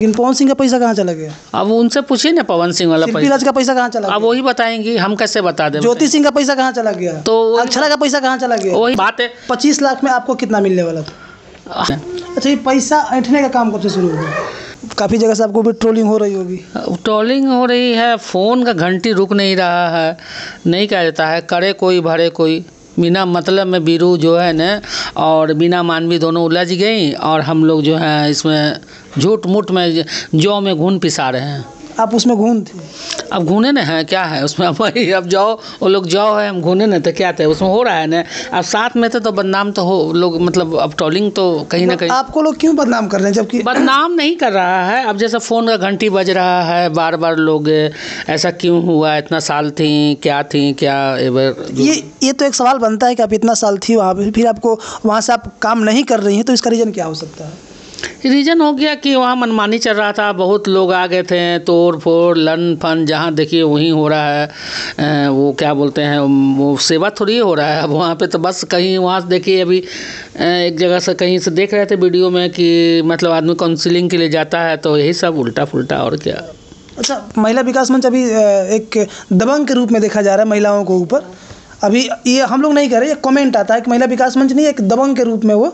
लेकिन पवन सिंह का पैसा कहाँ चला गया? अब उनसे पूछिए ना, पवन सिंह वाला शिल्पी राज का पैसा कहाँ चला अब गया? वही बताएंगे, हम कैसे बता दें? ज्योति सिंह का पैसा कहाँ चला गया? तो अक्षरा का पैसा कहाँ चला गया? वही बात है। 25 लाख में आपको कितना मिलने वाला था? अच्छा, ये पैसा ऐंठने का काम कब से शुरू हुआ? काफ़ी जगह से आपको भी ट्रोलिंग हो रही होगी। ट्रोलिंग हो रही है, फ़ोन का घंटी रुक नहीं रहा है। नहीं कहा जाता है करे कोई भरे कोई, बिना मतलब में बीरू जो है न और बिना मानवी दोनों उलझ गई, और हम लोग जो है इसमें झूठ मूठ में जौ में घुन पिसा रहे हैं। आप उसमें घून थे? अब घूने न है क्या है उसमें, भाई अब जाओ वो लोग जाओ है, हम घूने न तो क्या थे उसमें हो रहा है न। अब साथ में थे तो बदनाम तो हो लोग, मतलब अब ट्रोलिंग तो कहीं ना कहीं। आपको लोग क्यों बदनाम कर रहे हैं जबकि? बदनाम नहीं कर रहा है, अब जैसे फ़ोन का घंटी बज रहा है बार बार, लोग ऐसा क्यों हुआ, इतना साल थी क्या ये तो एक सवाल बनता है कि आप इतना साल थी वहाँ पे, फिर आपको वहाँ से आप काम नहीं कर रही हैं, तो इसका रीज़न क्या हो सकता है? रीज़न हो गया कि वहाँ मनमानी चल रहा था, बहुत लोग आ गए थे, तोड़ फोड़ लन फन जहाँ देखिए वहीं हो रहा है। वो क्या बोलते हैं, वो सेवा थोड़ी हो रहा है अब वहाँ पे, तो बस कहीं वहाँ से देखिए अभी एक जगह से कहीं से देख रहे थे वीडियो में कि मतलब आदमी काउंसलिंग के लिए जाता है तो यही सब उल्टा फुल्टा और क्या। अच्छा, महिला विकास मंच अभी एक दबंग के रूप में देखा जा रहा है महिलाओं को ऊपर। अभी ये हम लोग नहीं कह रहे, ये कमेंट आता है कि महिला विकास मंच नहीं, एक दबंग के रूप में वो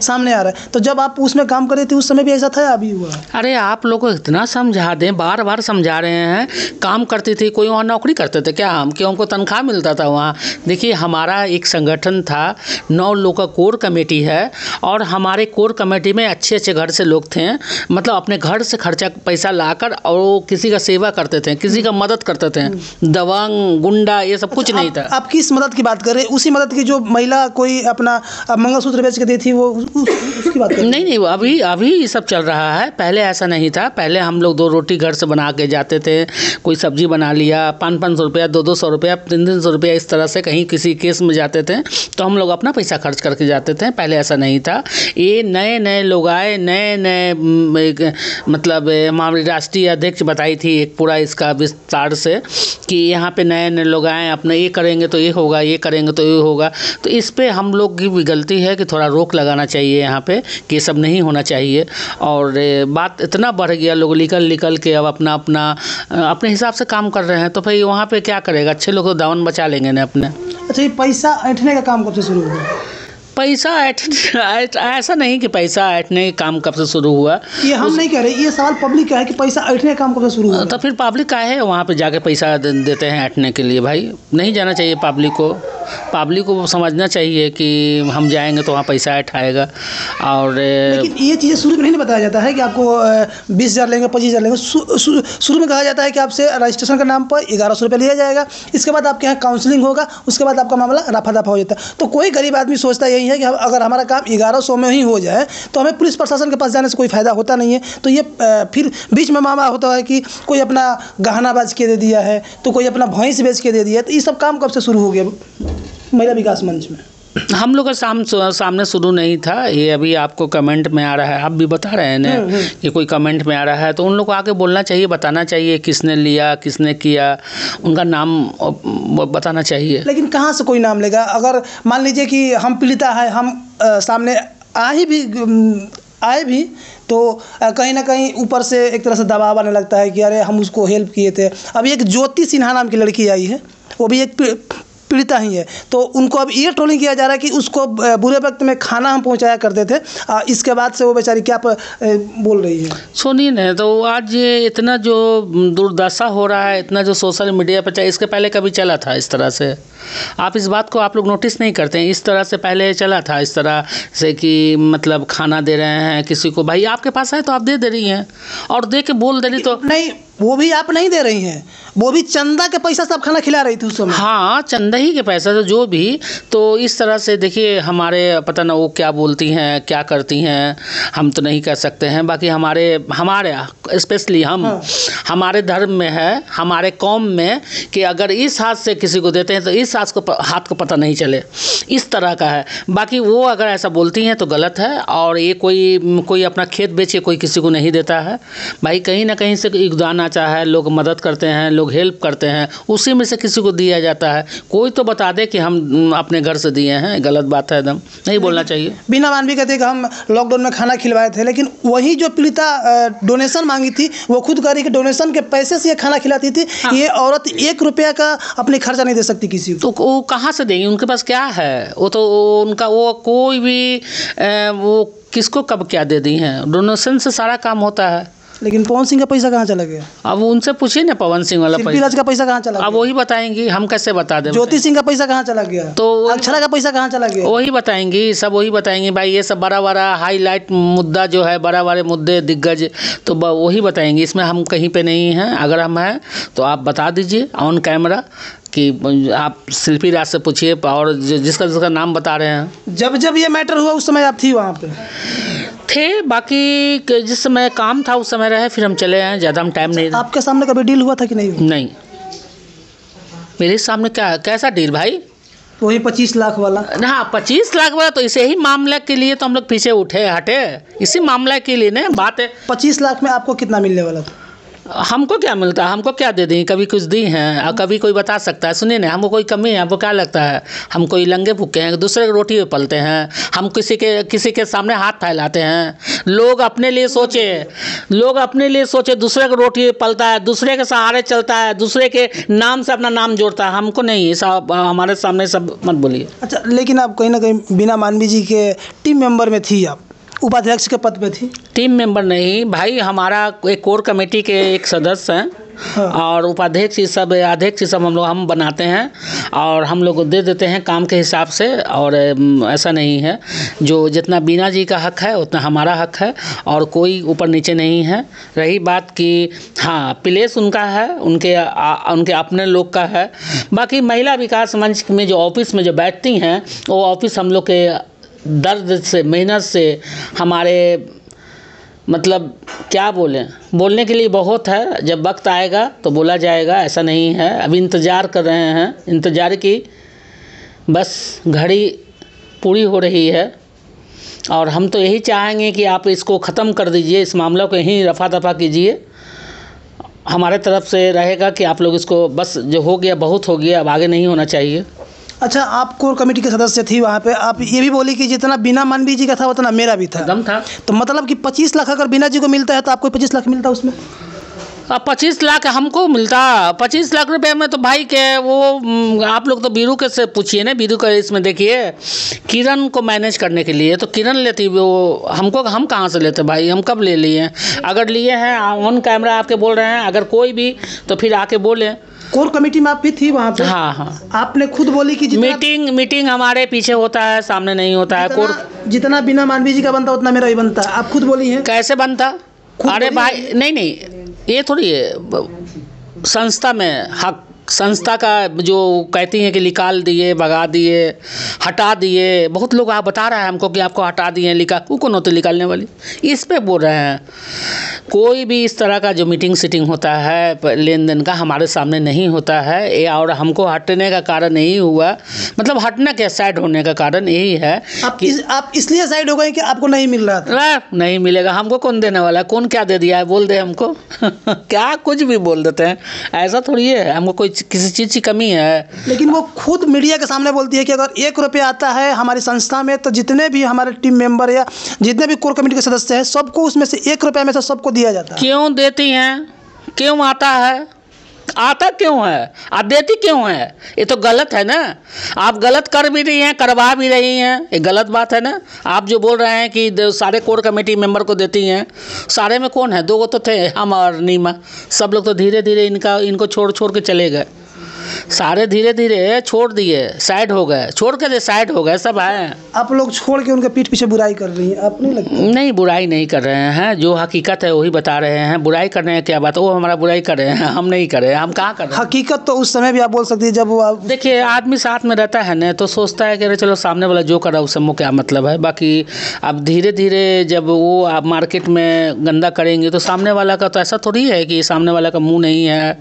सामने आ रहा है। तो जब आप उसमें काम कर रहे थे उस समय भी ऐसा था या अभी हुआ? अरे आप लोग को इतना समझा दें, बार बार समझा रहे हैं। काम करती थी कोई, वहाँ नौकरी करते थे क्या हम, कि हमको तनख्वाह मिलता था वहाँ? देखिए हमारा एक संगठन था, 9 लोग का कोर कमेटी है, और हमारे कोर कमेटी में अच्छे अच्छे घर से लोग थे, मतलब अपने घर से खर्चा पैसा लाकर और किसी का सेवा करते थे, किसी का मदद करते थे। दबंग गुंडा ये सब कुछ नहीं था। आप किस मदद की बात कर रहे हैं? उसी मदद की जो महिला कोई अपना मंगलसूत्र बेच के दी थी, वो उसकी बात कर रहे हैं? नहीं, अभी ये सब चल रहा है, पहले ऐसा नहीं था। पहले हम लोग 2 रोटी घर से बना के जाते थे, कोई सब्जी बना लिया, 500 रुपया, 200 रुपया, 300 रुपया, इस तरह से कहीं किसी केस में जाते थे तो हम लोग अपना पैसा खर्च करके जाते थे। पहले ऐसा नहीं था। ये नए नए लोग आए, नए मतलब हमारी राष्ट्रीय अध्यक्ष बताई थी एक पूरा इसका विस्तार से कि यहाँ पे नए नए लोग आए, अपने ये करेंगे तो ये होगा, ये करेंगे तो ये होगा। तो इस पे हम लोग की भी गलती है कि थोड़ा रोक लगाना चाहिए यहाँ पे, कि ये सब नहीं होना चाहिए। और बात इतना बढ़ गया, लोग निकल के अब अपने हिसाब से काम कर रहे हैं, तो भाई वहाँ पे क्या करेगा, अच्छे लोग तो दामन बचा लेंगे ना अपने। अच्छा, ये पैसा ऐंठने का काम कब से शुरू हुआ? पैसा ऐसा नहीं कि पैसा ऐंठने का काम कब से शुरू हुआ, ये हम नहीं कह रहे, ये सवाल पब्लिक का है कि पैसा ऐंठने का काम कब से शुरू हुआ? तो फिर पब्लिक का है वहाँ पे जाके पैसा देते हैं ऐंठने के लिए। भाई नहीं जाना चाहिए पब्लिक को समझना चाहिए कि हम जाएंगे तो वहाँ पैसा ऐंठाएगा। और लेकिन ये चीज़ें शुरू में नहीं बताया जाता है कि आपको 20,000 लेंगे, 25,000 लेंगे। शुरू में कहा जाता है कि आपसे रजिस्ट्रेशन के नाम पर 1100 रुपये लिया जाएगा, इसके बाद आपके यहाँ काउंसलिंग होगा, उसके बाद आपका मामला रफा दफा हो जाता है। तो कोई गरीब आदमी सोचता यही है कि अगर हमारा काम 1100 में ही हो जाए तो हमें पुलिस प्रशासन के पास जाने से कोई फ़ायदा होता नहीं है। तो ये फिर बीच में मामला होता है कि कोई अपना गहना बेच के दे दिया है, तो कोई अपना भैंस बेच के दे दिया है। तो ये सब काम कब से शुरू हो गया महिला विकास मंच में? हम लोग का सामने शुरू नहीं था, ये अभी आपको कमेंट में आ रहा है, आप भी बता रहे हैं ना कि कोई कमेंट में आ रहा है, तो उन लोग को आके बोलना चाहिए, बताना चाहिए किसने लिया, किसने किया, उनका नाम बताना चाहिए। लेकिन कहाँ से कोई नाम लेगा? अगर मान लीजिए कि हम पीड़िता है, हम सामने आए भी तो कहीं ना कहीं ऊपर से एक तरह से दबाव आने लगता है कि अरे हम उसको हेल्प किए थे। अभी एक ज्योति सिन्हा नाम की लड़की आई है, वो भी एक पीड़िता ही है, तो उनको अब ये ट्रोलिंग किया जा रहा है कि उसको बुरे वक्त में खाना हम पहुंचाया करते थे, इसके बाद से वो बेचारी क्या बोल रही है। सुनिए ना, तो आज ये इतना जो दुर्दशा हो रहा है, इतना जो सोशल मीडिया पर, इसके पहले कभी चला था इस तरह से? आप इस बात को आप लोग नोटिस नहीं करते हैं? इस तरह से पहले चला था, इस तरह से कि मतलब खाना दे रहे हैं किसी को, भाई आपके पास है तो आप दे रही हैं, और दे के बोल दे रही तो नहीं, वो भी आप नहीं दे रही हैं, वो भी चंदा के पैसा से आप खाना खिला रही थी उस समय। हाँ, चंदा ही के पैसा से जो भी। तो इस तरह से देखिए हमारे पता ना वो क्या बोलती हैं, क्या करती हैं, हम तो नहीं कह सकते हैं। बाकी हमारे स्पेशली हमारे धर्म में है, हमारे कौम में, कि अगर इस हाथ से किसी को देते हैं तो इस हाथ को पता नहीं चले, इस तरह का है। बाकी वो अगर ऐसा बोलती हैं तो गलत है, और ये कोई अपना खेत बेच के कोई किसी को नहीं देता है। भाई कहीं ना कहीं से योगदान आता है, लोग मदद करते हैं, लोग हेल्प करते हैं, उसी में से किसी को दिया जाता है। कोई तो बता दे कि हम अपने घर से दिए हैं, गलत बात है एकदम, नहीं बोलना चाहिए। बीना मान भी कहते कि हम लॉकडाउन में खाना खिलवाए थे, लेकिन वही जो पीड़िता डोनेशन मांगी थी वो खुद कह रही कि डोनेशन के पैसे से ये खाना खिलाती थी। हाँ। ये औरत 1 रुपया का अपने खर्चा नहीं दे सकती किसी को। तो वो कहाँ से देंगी, उनके पास क्या है? वो तो उनका वो कोई भी वो किसको कब क्या दे दी हैं, डोनेशन से सारा काम होता है। लेकिन पवन सिंह का पैसा कहाँ चला गया? अब उनसे पूछिए ना, पवन सिंह वाला शिल्पी पैसा राज का पैसा कहाँ चला अब गया? वही बताएंगी, हम कैसे बता दें? ज्योति सिंह का पैसा कहाँ चला गया? तो अक्षरा का पैसा कहाँ चला गया? वही बताएंगी, सब वही बताएंगी भाई। ये सब बड़ा बड़ा हाईलाइट मुद्दा जो है, बड़ा बड़े मुद्दे दिग्गज तो वही बताएंगी। इसमें हम कहीं पे नहीं हैं। अगर हम हैं तो आप बता दीजिए ऑन कैमरा कि आप शिल्पी राज से पूछिए, और जिसका नाम बता रहे हैं। जब जब ये मैटर हुआ उस समय आप थी वहाँ पे? थे, बाकी जिस समय काम था उस समय रहे, फिर हम चले आए, ज़्यादा हम टाइम नहीं। आपके सामने कभी डील हुआ था कि नहीं? नहीं, मेरे सामने क्या, कैसा डील भाई? वही 25 लाख वाला। हाँ, 25 लाख वाला तो इसे ही मामले के लिए तो हम लोग पीछे उठे हटे, इसी मामले के लिए ना बात है। 25 लाख में आपको कितना मिलने वाला था? हमको क्या मिलता है, हमको क्या दे दी, कभी कुछ दी हैं और कभी कोई बता सकता है। सुनिए ना, हमको कोई कमी है, आपको क्या लगता है हम कोई लंगे भूखे हैं, दूसरे की रोटी पे पलते हैं? हम किसी के सामने हाथ फैलाते हैं? लोग अपने लिए सोचे, दूसरे की रोटी पे पलता है, दूसरे के सहारे चलता है, दूसरे के नाम से अपना नाम जोड़ता है। हमको नहीं, सब हमारे सामने सब मत बोलिए। अच्छा, लेकिन आप कहीं ना कहीं बीना मानवी जी के टीम मेंबर में थी, आप उपाध्यक्ष के पद पे थी। टीम मेंबर नहीं भाई, हमारा एक कोर कमेटी के एक सदस्य हैं। हाँ। और उपाध्यक्ष ये सब, अध्यक्ष ये सब हम बनाते हैं और हम लोग दे देते हैं काम के हिसाब से। और ऐसा नहीं है, जो जितना बीना जी का हक है उतना हमारा हक है, और कोई ऊपर नीचे नहीं है। रही बात कि हाँ, प्लेस उनका है, उनके अपने लोग का है। बाकी महिला विकास मंच में जो ऑफिस में जो बैठती हैं, वो ऑफिस हम लोग के दर्द से, मेहनत से, हमारे मतलब क्या बोलने के लिए बहुत है। जब वक्त आएगा तो बोला जाएगा, ऐसा नहीं है। अभी इंतज़ार कर रहे हैं, इंतज़ार की बस घड़ी पूरी हो रही है। और हम तो यही चाहेंगे कि आप इसको ख़त्म कर दीजिए, इस मामला को यहीं रफा दफा कीजिए। हमारे तरफ से रहेगा कि आप लोग इसको, बस जो हो गया बहुत हो गया, अब आगे नहीं होना चाहिए। अच्छा, आप कोर कमेटी के सदस्य थी वहाँ पे, आप ये भी बोली कि जितना बीना मानवी जी का था उतना मेरा भी था। दम था। तो मतलब कि 25 लाख अगर बीना जी को मिलता है तो आपको 25 लाख मिलता उसमें? अब 25 लाख हमको मिलता, 25 लाख रुपए में तो भाई के वो आप लोग तो बीरू के से पूछिए ना। बीरू का इसमें देखिए, किरण को मैनेज करने के लिए तो किरण लेती, वो हमको, हम कहाँ से लेते भाई, हम कब ले लिए हैं? अगर लिए हैं ऑन कैमरा आपके बोल रहे हैं, अगर कोई भी तो फिर आके बोले। कोर कमेटी में आप भी थी वहाँ पे? हाँ हाँ, आपने खुद बोली कि मीटिंग हमारे पीछे होता है, सामने नहीं होता है। जितना बिना मानवी जी का बनता उतना मेरा ही बनता है, आप खुद बोली हैं। कैसे बनता? अरे भाई नहीं, ये थोड़ी है। संस्था में हक, संस्था का जो कहती हैं कि निकाल दिए, भगा दिए, हटा दिए। बहुत लोग आप बता रहे हैं हमको कि आपको हटा दिए, वो कौन होते निकालने वाली? इस पे बोल रहे हैं। कोई भी इस तरह का जो मीटिंग सीटिंग होता है, लेन देन का, हमारे सामने नहीं होता है ये। और हमको हटने का कारण यही हुआ, मतलब हटने के साइड होने का कारण यही है कि आप इसलिए साइड हो गए कि आपको नहीं मिल रहा था। नहीं मिलेगा, हमको कौन देने वाला है? कौन क्या दे दिया है बोल दे हमको? क्या कुछ भी बोल देते हैं, ऐसा थोड़ी है। हमको कोई किसी चीज़ की कमी है। लेकिन वो खुद मीडिया के सामने बोलती है कि अगर 1 रुपया आता है हमारी संस्था में तो जितने भी हमारे टीम मेंबर या जितने भी कोर कमेटी के सदस्य हैं सबको उसमें से 1 रुपया में से सबको दिया जाता है। क्यों देती हैं? क्यों आता है? आता क्यों है? आप देती क्यों है? ये तो गलत है ना। आप गलत कर भी रही हैं, करवा भी रही हैं, ये गलत बात है ना। आप जो बोल रहे हैं कि सारे कोर कमेटी मेंबर को देती हैं, सारे में कौन है? 2 तो थे, हम और नीमा। सब लोग तो धीरे धीरे इनको छोड़ के चले गए। सारे धीरे धीरे छोड़ दिए, साइड हो गए, छोड़ के साइड हो गए, सब हैं। आप लोग छोड़ के उनके पीठ पीछे बुराई कर रही हैं, आप नहीं लगता? नहीं, बुराई नहीं कर रहे हैं, जो हकीकत है वही बता रहे हैं। बुराई करने हैं क्या बात? वो हमारा बुराई कर रहे हैं, हम नहीं कर रहे हैं। हम कहाँ कर रहे हैं? हकीकत तो उस समय भी आप बोल सकती है जब वो देखिए, आदमी साथ में रहता है ना तो सोचता है कि अरे चलो सामने वाला जो कर रहा है उससे मुझे क्या मतलब है। बाकी अब धीरे धीरे जब वो आप मार्केट में गंदा करेंगे तो सामने वाला का तो ऐसा थोड़ी है कि सामने वाला का मुँह नहीं है,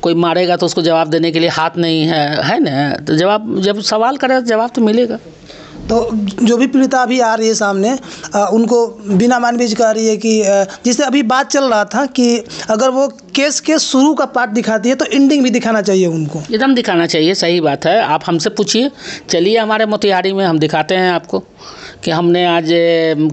कोई मारेगा तो उसको जवाब देने के लिए हाथ नहीं है ना। तो जवाब, जब सवाल करे तो जवाब तो मिलेगा। तो जो भी पीड़िता अभी आ रही है सामने, उनको बीना मानवी जी कह रही है कि जिससे अभी बात चल रहा था कि अगर वो केस के शुरू का पार्ट दिखाती है तो एंडिंग भी दिखाना चाहिए उनको। एकदम दिखाना चाहिए, सही बात है। आप हमसे पूछिए, चलिए हमारे मोतिहारी में हम दिखाते हैं आपको कि हमने आज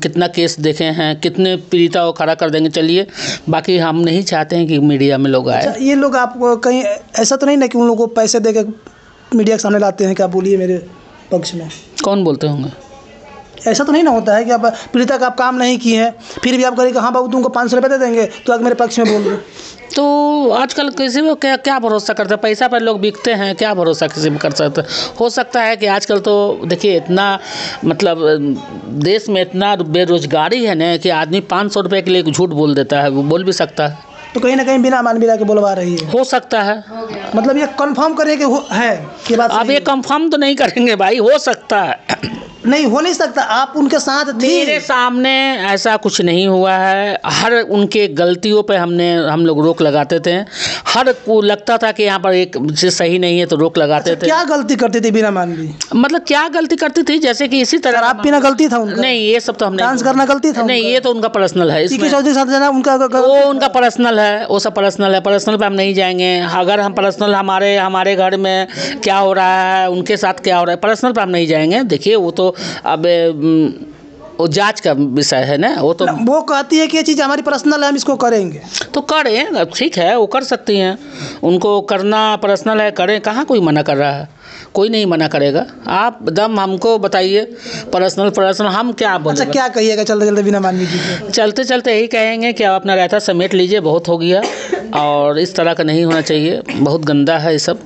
कितना केस देखे हैं, कितने पीड़िता को खड़ा कर देंगे। चलिए, बाकी हम नहीं चाहते हैं कि मीडिया में लोग आए। अच्छा, ये लोग आपको कहीं ऐसा तो नहीं ना कि उन लोगों को पैसे दे के मीडिया के सामने लाते हैं कि आप बोलिए मेरे पक्ष में? कौन बोलते होंगे? ऐसा तो नहीं ना होता है कि आप पीड़िता का आप काम नहीं किए हैं, फिर भी आप करेंगे हाँ बाबू तुमको 500 रुपये दे देंगे तो आगे मेरे पक्ष में बोल दो। तो आजकल किसी में क्या भरोसा करते हैं? पैसा पर लोग बिकते हैं, क्या भरोसा किसी में कर सकते हैं? हो सकता है कि आजकल तो देखिए इतना मतलब देश में इतना बेरोजगारी है ना कि आदमी 500 रुपये के लिए झूठ बोल देता है, वो बोल भी सकता है। तो कहीं ना कहीं बिना मानवी के बुलवा रही है। हो सकता है, मतलब ये कंफर्म करें कि है कि बात अब ये कंफर्म तो नहीं करेंगे भाई, हो सकता है। नहीं, हो नहीं सकता, आप उनके साथ थे। मेरे सामने ऐसा कुछ नहीं हुआ है। हर उनके गलतियों पे हम लोग रोक लगाते थे। हर को लगता था कि यहाँ पर एक चीज़ सही नहीं है तो रोक लगाते थे। क्या गलती करती थी बीना मानवी? मतलब क्या गलती करती थी? जैसे कि इसी तरह शराब पीना गलती था उनका? नहीं, ये सब तो हमने डांस करना गलती था? नहीं, ये तो उनका पर्सनल है। चौधरी साथ जाना वो उनका पर्सनल है, वो सब पर्सनल है। पर्सनल पे हम नहीं जाएंगे। अगर हम पर्सनल हमारे घर में क्या हो रहा है, उनके साथ क्या हो रहा है, पर्सनल पे हम नहीं जाएंगे। देखिए वो तो अब वो जांच का विषय है ना। वो तो वो कहती है कि ये चीज़ हमारी पर्सनल है, हम इसको करेंगे तो करें, ठीक है, वो कर सकती हैं। उनको करना पर्सनल है, करें, कहाँ कोई मना कर रहा है? कोई नहीं मना करेगा। आप दम हमको बताइए, पर्सनल हम क्या बोलें? अच्छा, क्या कहिएगा चलते चलते बिना मानवी जी को? चलते चलते यही कहेंगे कि आप अपना रायता समेट लीजिए, बहुत हो गया और इस तरह का नहीं होना चाहिए। बहुत गंदा है ये सब।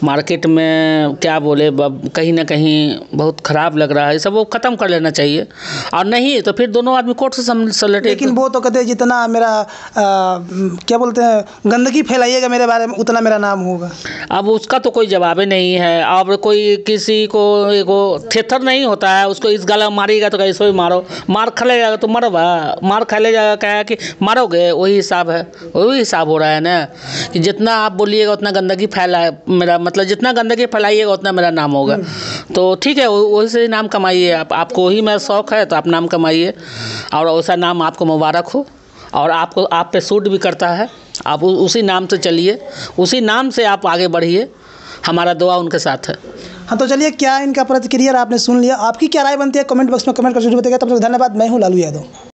मार्केट में क्या बोले, कहीं ना कहीं बहुत ख़राब लग रहा है। ये सब वो ख़त्म कर लेना चाहिए, और नहीं तो फिर दोनों आदमी कोर्ट से लड़े। लेकिन वो तो कहते हैं जितना मेरा क्या बोलते हैं, गंदगी फैलाइएगा मेरे बारे में उतना मेरा नाम होगा। अब उसका तो कोई जवाब ही नहीं है। अब कोई किसी को एगो थेथर नहीं होता है, उसको इस गला मारेगा तो कैसे भी मारो, मार खा ले जाएगा तो मरवा, मार खा ले जाएगा क्या कि मारोगे, वही हिसाब है। वही हिसाब हो रहा है ना कि जितना आप बोलिएगा उतना गंदगी फैला, मेरा मतलब जितना गंदगी फैलाइएगा उतना मेरा नाम होगा। तो ठीक है, वही से नाम कमाइए। आपको वही मेरा शौक़ है तो आप नाम कमाइए, और वैसा नाम आपको मुबारक हो, और आपको आप पे सूट भी करता है। आप उसी नाम से चलिए, उसी नाम से आप आगे बढ़िए। हमारा दुआ उनके साथ है। हाँ, तो चलिए, क्या इनका प्रतिक्रिया आपने सुन लिया। आपकी क्या राय बनती है कमेंट बॉक्स में कमेंट कर जरूर बताइएगा। तब तक धन्यवाद। मैं हूँ लालू यादव।